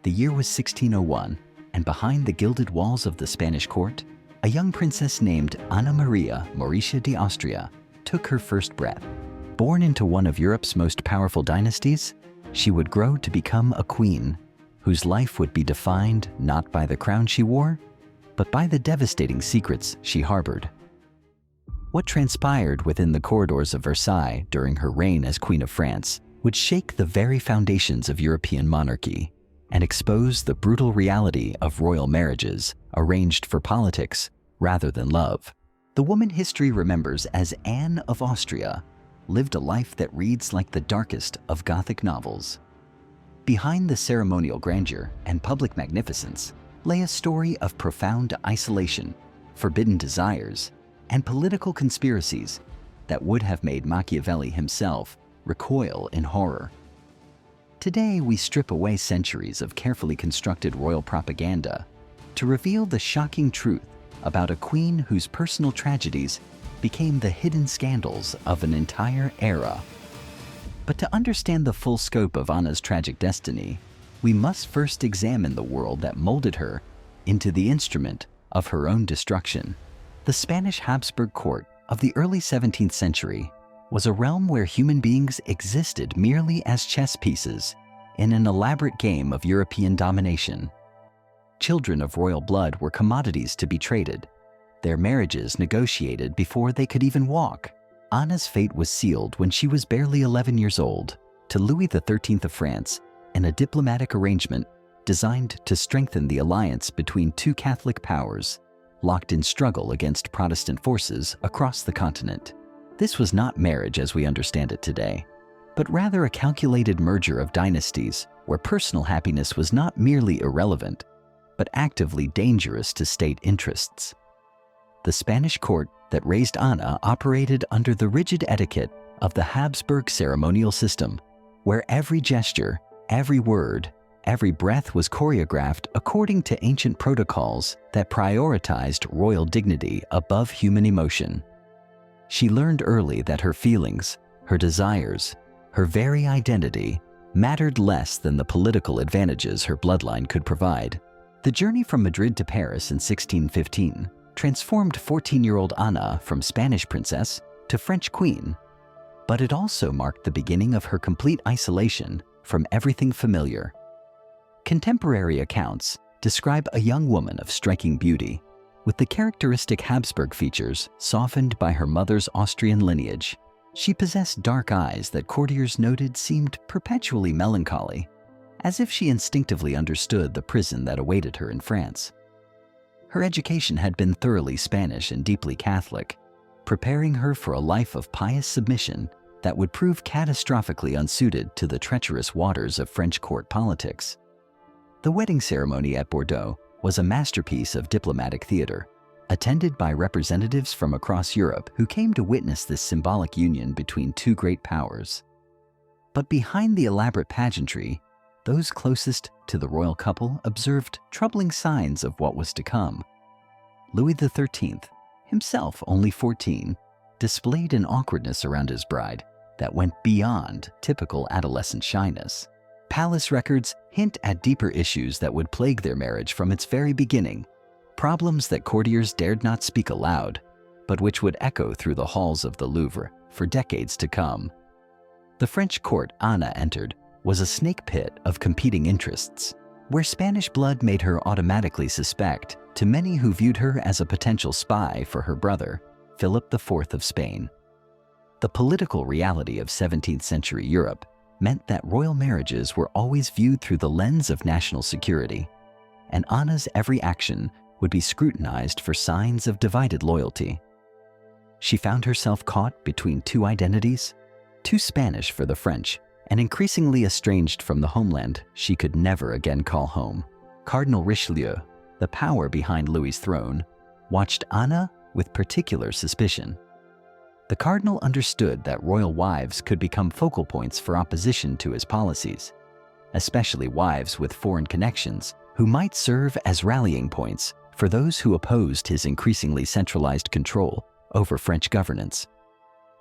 The year was 1601, and behind the gilded walls of the Spanish court, a young princess named Ana Maria Mauricia de Austria took her first breath. Born into one of Europe's most powerful dynasties, she would grow to become a queen whose life would be defined not by the crown she wore, but by the devastating secrets she harbored. What transpired within the corridors of Versailles during her reign as Queen of France would shake the very foundations of European monarchy and expose the brutal reality of royal marriages arranged for politics rather than love. The woman history remembers as Ana of Austria lived a life that reads like the darkest of Gothic novels. Behind the ceremonial grandeur and public magnificence lay a story of profound isolation, forbidden desires, and political conspiracies that would have made Machiavelli himself recoil in horror. Today, we strip away centuries of carefully constructed royal propaganda to reveal the shocking truth about a queen whose personal tragedies became the hidden scandals of an entire era. But to understand the full scope of Ana's tragic destiny, we must first examine the world that molded her into the instrument of her own destruction. The Spanish Habsburg court of the early 17th century was a realm where human beings existed merely as chess pieces in an elaborate game of European domination. Children of royal blood were commodities to be traded, their marriages negotiated before they could even walk. Ana's fate was sealed when she was barely 11 years old to Louis XIII of France in a diplomatic arrangement designed to strengthen the alliance between two Catholic powers locked in struggle against Protestant forces across the continent. This was not marriage as we understand it today, but rather a calculated merger of dynasties where personal happiness was not merely irrelevant, but actively dangerous to state interests. The Spanish court that raised Ana operated under the rigid etiquette of the Habsburg ceremonial system, where every gesture, every word, every breath was choreographed according to ancient protocols that prioritized royal dignity above human emotion. She learned early that her feelings, her desires, her very identity mattered less than the political advantages her bloodline could provide. The journey from Madrid to Paris in 1615 transformed 14-year-old Ana from Spanish princess to French queen, but it also marked the beginning of her complete isolation from everything familiar. Contemporary accounts describe a young woman of striking beauty, with the characteristic Habsburg features softened by her mother's Austrian lineage. She possessed dark eyes that courtiers noted seemed perpetually melancholy, as if she instinctively understood the prison that awaited her in France. Her education had been thoroughly Spanish and deeply Catholic, preparing her for a life of pious submission that would prove catastrophically unsuited to the treacherous waters of French court politics. The wedding ceremony at Bordeaux was a masterpiece of diplomatic theater, attended by representatives from across Europe who came to witness this symbolic union between two great powers. But behind the elaborate pageantry, those closest to the royal couple observed troubling signs of what was to come. Louis XIII, himself only 14, displayed an awkwardness around his bride that went beyond typical adolescent shyness. Palace records hint at deeper issues that would plague their marriage from its very beginning, problems that courtiers dared not speak aloud, but which would echo through the halls of the Louvre for decades to come. The French court Ana entered was a snake pit of competing interests, where Spanish blood made her automatically suspect to many who viewed her as a potential spy for her brother, Philip IV of Spain. The political reality of 17th century Europe meant that royal marriages were always viewed through the lens of national security, and Ana's every action would be scrutinized for signs of divided loyalty. She found herself caught between two identities, too Spanish for the French, and increasingly estranged from the homeland she could never again call home. Cardinal Richelieu, the power behind Louis's throne, watched Ana with particular suspicion. The cardinal understood that royal wives could become focal points for opposition to his policies, especially wives with foreign connections who might serve as rallying points for those who opposed his increasingly centralized control over French governance.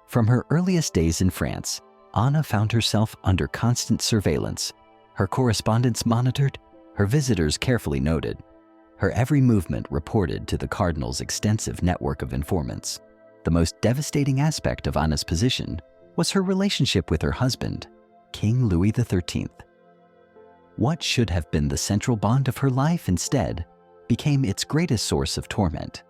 From her earliest days in France, Ana found herself under constant surveillance, her correspondence monitored, her visitors carefully noted. Her every movement reported to the cardinal's extensive network of informants. The most devastating aspect of Ana's position was her relationship with her husband, King Louis XIII. What should have been the central bond of her life instead became its greatest source of torment.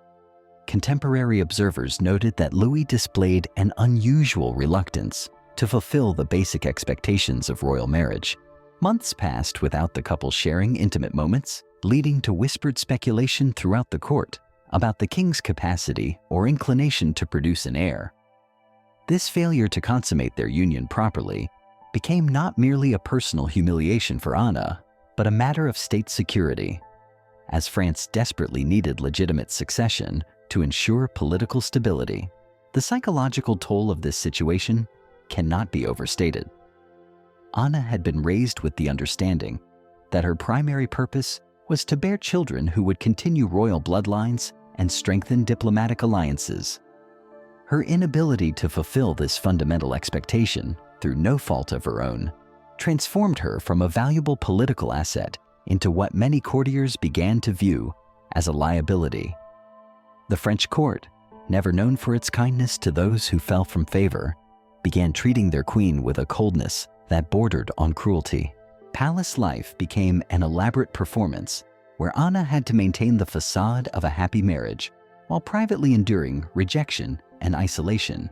Contemporary observers noted that Louis displayed an unusual reluctance to fulfill the basic expectations of royal marriage. Months passed without the couple sharing intimate moments, leading to whispered speculation throughout the court about the king's capacity or inclination to produce an heir. This failure to consummate their union properly became not merely a personal humiliation for Ana, but a matter of state security. As France desperately needed legitimate succession to ensure political stability, the psychological toll of this situation cannot be overstated. Ana had been raised with the understanding that her primary purpose was to bear children who would continue royal bloodlines and strengthen diplomatic alliances. Her inability to fulfill this fundamental expectation through no fault of her own transformed her from a valuable political asset into what many courtiers began to view as a liability. The French court, never known for its kindness to those who fell from favor, began treating their queen with a coldness that bordered on cruelty. Palace life became an elaborate performance where Ana had to maintain the facade of a happy marriage while privately enduring rejection and isolation.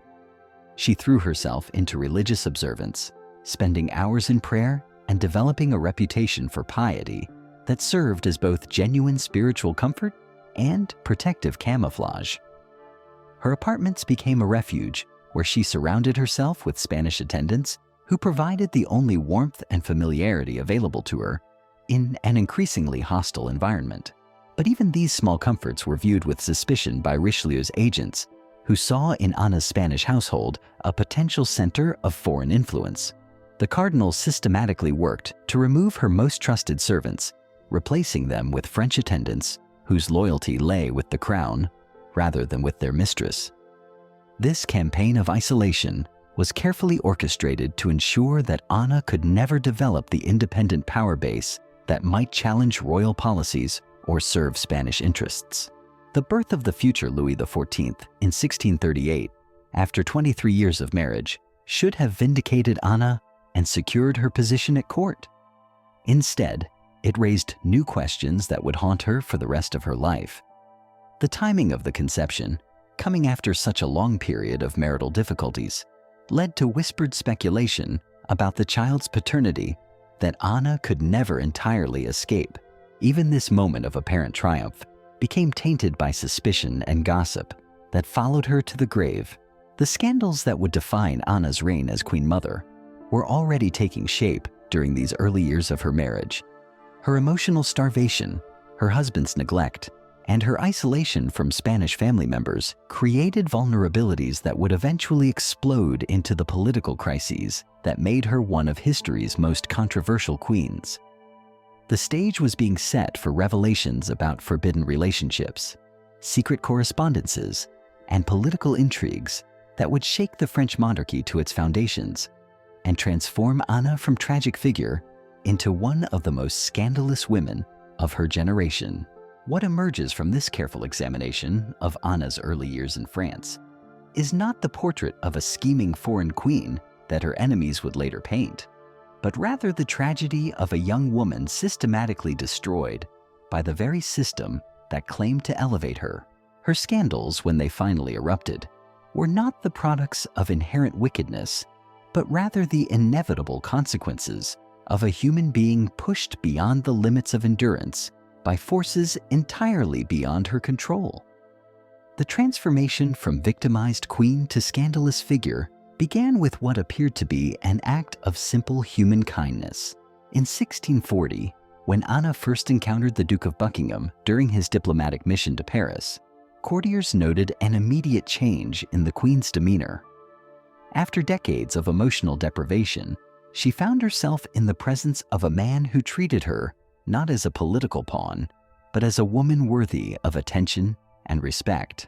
She threw herself into religious observance, spending hours in prayer and developing a reputation for piety that served as both genuine spiritual comfort and protective camouflage. Her apartments became a refuge where she surrounded herself with Spanish attendants who provided the only warmth and familiarity available to her in an increasingly hostile environment. But even these small comforts were viewed with suspicion by Richelieu's agents, who saw in Ana's Spanish household a potential center of foreign influence. The cardinal systematically worked to remove her most trusted servants, replacing them with French attendants whose loyalty lay with the crown rather than with their mistress. This campaign of isolation was carefully orchestrated to ensure that Ana could never develop the independent power base that might challenge royal policies or serve Spanish interests. The birth of the future Louis XIV in 1638, after 23 years of marriage, should have vindicated Ana and secured her position at court. Instead, it raised new questions that would haunt her for the rest of her life. The timing of the conception, coming after such a long period of marital difficulties, led to whispered speculation about the child's paternity that Ana could never entirely escape. Even this moment of apparent triumph became tainted by suspicion and gossip that followed her to the grave. The scandals that would define Ana's reign as Queen Mother were already taking shape during these early years of her marriage. Her emotional starvation, her husband's neglect, and her isolation from Spanish family members created vulnerabilities that would eventually explode into the political crises that made her one of history's most controversial queens. The stage was being set for revelations about forbidden relationships, secret correspondences, and political intrigues that would shake the French monarchy to its foundations and transform Ana from tragic figure into one of the most scandalous women of her generation. What emerges from this careful examination of Ana's early years in France is not the portrait of a scheming foreign queen that her enemies would later paint, but rather the tragedy of a young woman systematically destroyed by the very system that claimed to elevate her. Her scandals, when they finally erupted, were not the products of inherent wickedness, but rather the inevitable consequences of a human being pushed beyond the limits of endurance by forces entirely beyond her control. The transformation from victimized queen to scandalous figure began with what appeared to be an act of simple human kindness. In 1640, when Ana first encountered the Duke of Buckingham during his diplomatic mission to Paris, courtiers noted an immediate change in the queen's demeanor. After decades of emotional deprivation, she found herself in the presence of a man who treated her not as a political pawn, but as a woman worthy of attention and respect.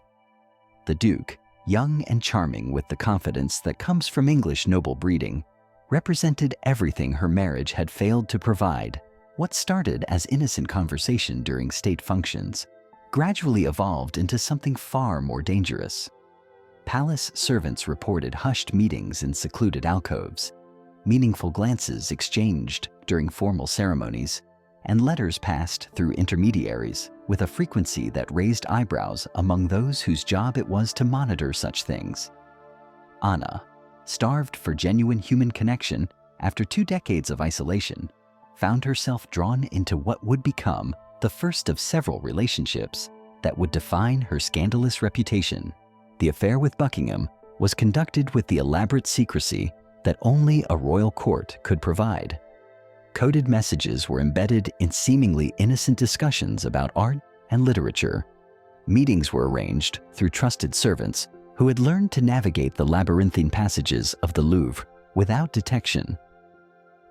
The Duke, young and charming with the confidence that comes from English noble breeding, represented everything her marriage had failed to provide: What started as innocent conversation during state functions gradually evolved into something far more dangerous. Palace servants reported hushed meetings in secluded alcoves, meaningful glances exchanged during formal ceremonies, and letters passed through intermediaries with a frequency that raised eyebrows among those whose job it was to monitor such things. Ana, starved for genuine human connection after 2 decades of isolation, found herself drawn into what would become the first of several relationships that would define her scandalous reputation. The affair with Buckingham was conducted with the elaborate secrecy that only a royal court could provide. Coded messages were embedded in seemingly innocent discussions about art and literature. Meetings were arranged through trusted servants who had learned to navigate the labyrinthine passages of the Louvre without detection.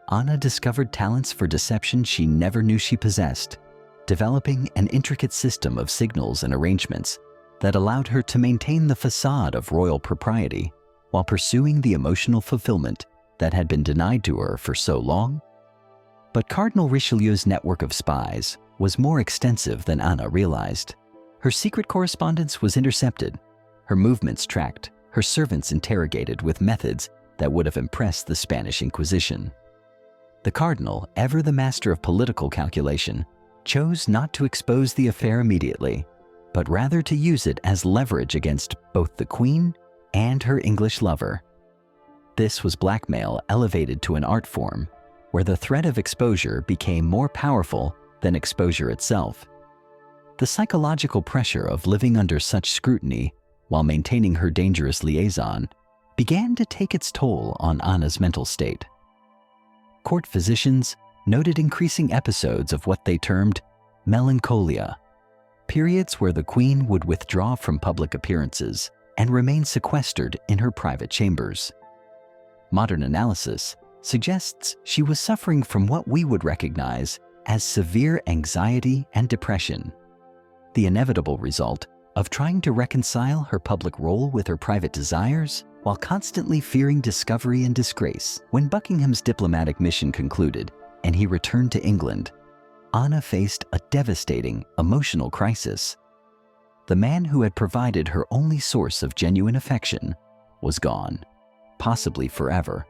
Ana discovered talents for deception she never knew she possessed, developing an intricate system of signals and arrangements that allowed her to maintain the facade of royal propriety while pursuing the emotional fulfillment that had been denied to her for so long. But Cardinal Richelieu's network of spies was more extensive than Ana realized. Her secret correspondence was intercepted, her movements tracked, her servants interrogated with methods that would have impressed the Spanish Inquisition. The cardinal, ever the master of political calculation, chose not to expose the affair immediately, but rather to use it as leverage against both the Queen and her English lover. This was blackmail elevated to an art form, where the threat of exposure became more powerful than exposure itself. The psychological pressure of living under such scrutiny while maintaining her dangerous liaison began to take its toll on Ana's mental state. Court physicians noted increasing episodes of what they termed melancholia, periods where the Queen would withdraw from public appearances and remain sequestered in her private chambers. Modern analysis suggests she was suffering from what we would recognize as severe anxiety and depression, the inevitable result of trying to reconcile her public role with her private desires while constantly fearing discovery and disgrace. When Buckingham's diplomatic mission concluded and he returned to England, Ana faced a devastating emotional crisis. The man who had provided her only source of genuine affection was gone, possibly forever,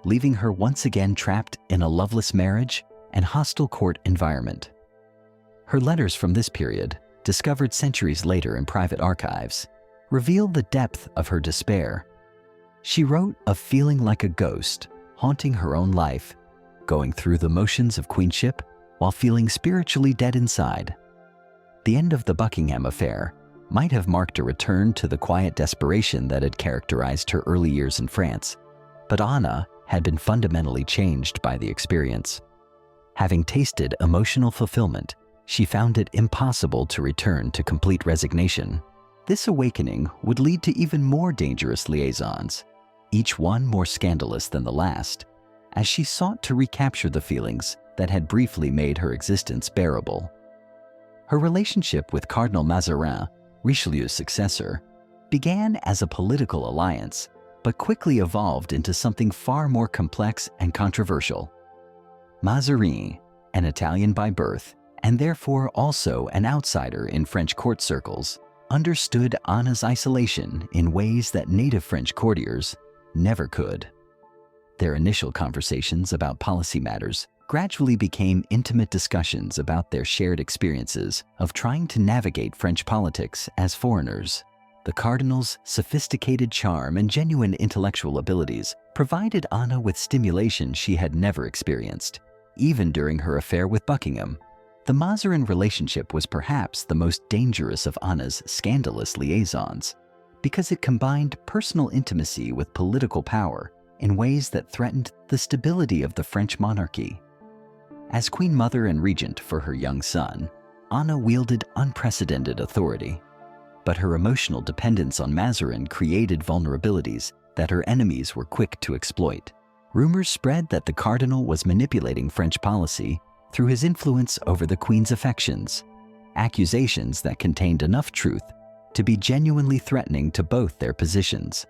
leaving her once again trapped in a loveless marriage and hostile court environment. Her letters from this period, discovered centuries later in private archives, reveal the depth of her despair. She wrote of feeling like a ghost, haunting her own life, going through the motions of queenship while feeling spiritually dead inside. The end of the Buckingham affair might have marked a return to the quiet desperation that had characterized her early years in France, but Ana had been fundamentally changed by the experience. Having tasted emotional fulfillment, she found it impossible to return to complete resignation. This awakening would lead to even more dangerous liaisons, each one more scandalous than the last, as she sought to recapture the feelings that had briefly made her existence bearable. Her relationship with Cardinal Mazarin, Richelieu's successor, began as a political alliance, but quickly evolved into something far more complex and controversial. Mazarin, an Italian by birth, and therefore also an outsider in French court circles, understood Ana's isolation in ways that native French courtiers never could. Their initial conversations about policy matters gradually became intimate discussions about their shared experiences of trying to navigate French politics as foreigners. The cardinal's sophisticated charm and genuine intellectual abilities provided Ana with stimulation she had never experienced, even during her affair with Buckingham. The Mazarin relationship was perhaps the most dangerous of Ana's scandalous liaisons, because it combined personal intimacy with political power in ways that threatened the stability of the French monarchy. As Queen Mother and Regent for her young son, Ana wielded unprecedented authority. But her emotional dependence on Mazarin created vulnerabilities that her enemies were quick to exploit. Rumors spread that the cardinal was manipulating French policy through his influence over the Queen's affections, accusations that contained enough truth to be genuinely threatening to both their positions.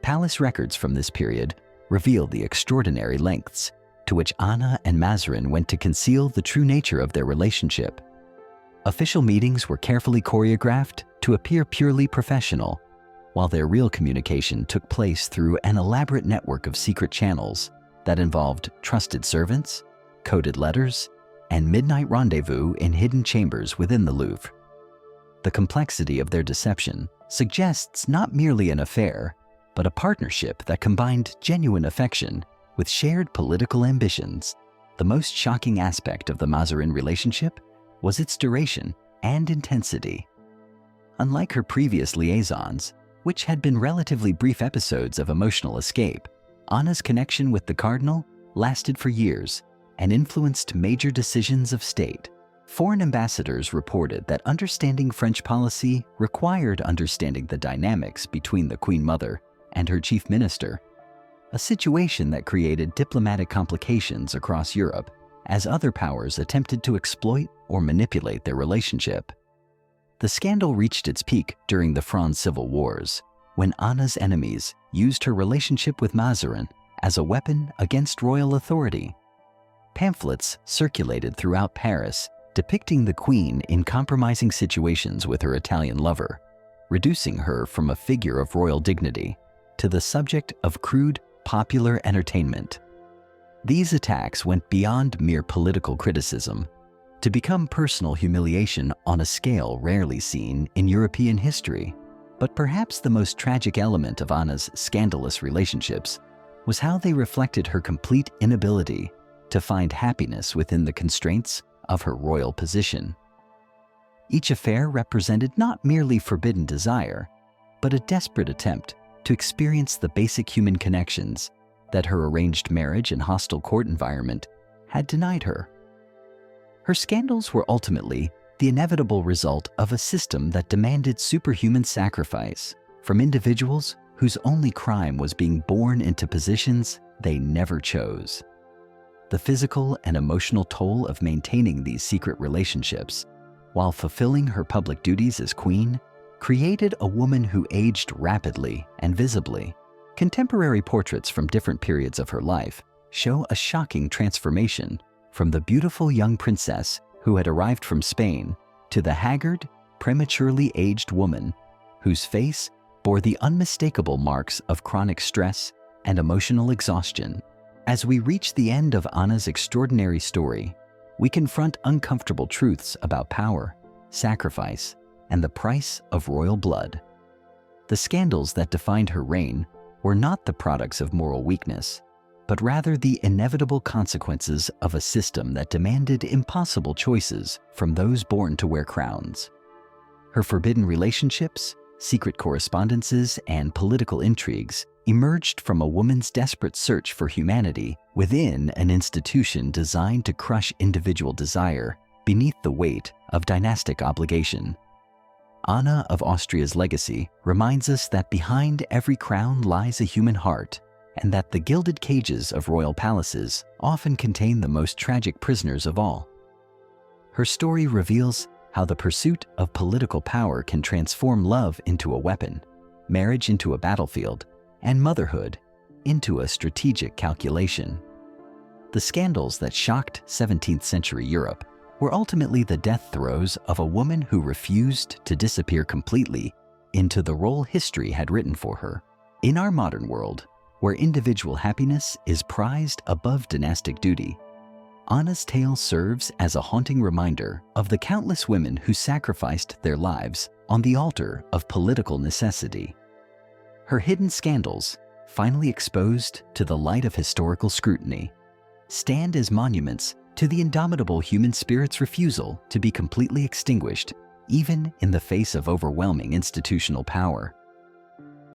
Palace records from this period reveal the extraordinary lengths to which Ana and Mazarin went to conceal the true nature of their relationship. Official meetings were carefully choreographed to appear purely professional, while their real communication took place through an elaborate network of secret channels that involved trusted servants, coded letters, and midnight rendezvous in hidden chambers within the Louvre. The complexity of their deception suggests not merely an affair, but a partnership that combined genuine affection with shared political ambitions. The most shocking aspect of the Mazarin relationship was its duration and intensity. Unlike her previous liaisons, which had been relatively brief episodes of emotional escape, Ana's connection with the cardinal lasted for years and influenced major decisions of state. Foreign ambassadors reported that understanding French policy required understanding the dynamics between the Queen Mother and her chief minister, a situation that created diplomatic complications across Europe as other powers attempted to exploit or manipulate their relationship. The scandal reached its peak during the Fronde civil wars, when Ana's enemies used her relationship with Mazarin as a weapon against royal authority. Pamphlets circulated throughout Paris depicting the Queen in compromising situations with her Italian lover, reducing her from a figure of royal dignity to the subject of crude popular entertainment. These attacks went beyond mere political criticism to become personal humiliation on a scale rarely seen in European history. But perhaps the most tragic element of Ana's scandalous relationships was how they reflected her complete inability to find happiness within the constraints of her royal position. Each affair represented not merely forbidden desire, but a desperate attempt to experience the basic human connections that her arranged marriage and hostile court environment had denied her. Her scandals were ultimately the inevitable result of a system that demanded superhuman sacrifice from individuals whose only crime was being born into positions they never chose. The physical and emotional toll of maintaining these secret relationships while fulfilling her public duties as queen created a woman who aged rapidly and visibly. Contemporary portraits from different periods of her life show a shocking transformation from the beautiful young princess who had arrived from Spain to the haggard, prematurely aged woman whose face bore the unmistakable marks of chronic stress and emotional exhaustion. As we reach the end of Ana's extraordinary story, we confront uncomfortable truths about power, sacrifice, and the price of royal blood. The scandals that defined her reign were not the products of moral weakness, but rather the inevitable consequences of a system that demanded impossible choices from those born to wear crowns. Her forbidden relationships, secret correspondences, and political intrigues emerged from a woman's desperate search for humanity within an institution designed to crush individual desire beneath the weight of dynastic obligation. Ana of Austria's legacy reminds us that behind every crown lies a human heart, and that the gilded cages of royal palaces often contain the most tragic prisoners of all. Her story reveals how the pursuit of political power can transform love into a weapon, marriage into a battlefield, and motherhood into a strategic calculation. The scandals that shocked 17th century Europe were ultimately the death throes of a woman who refused to disappear completely into the role history had written for her. In our modern world, where individual happiness is prized above dynastic duty, Ana's tale serves as a haunting reminder of the countless women who sacrificed their lives on the altar of political necessity. Her hidden scandals, finally exposed to the light of historical scrutiny, stand as monuments to the indomitable human spirit's refusal to be completely extinguished, even in the face of overwhelming institutional power.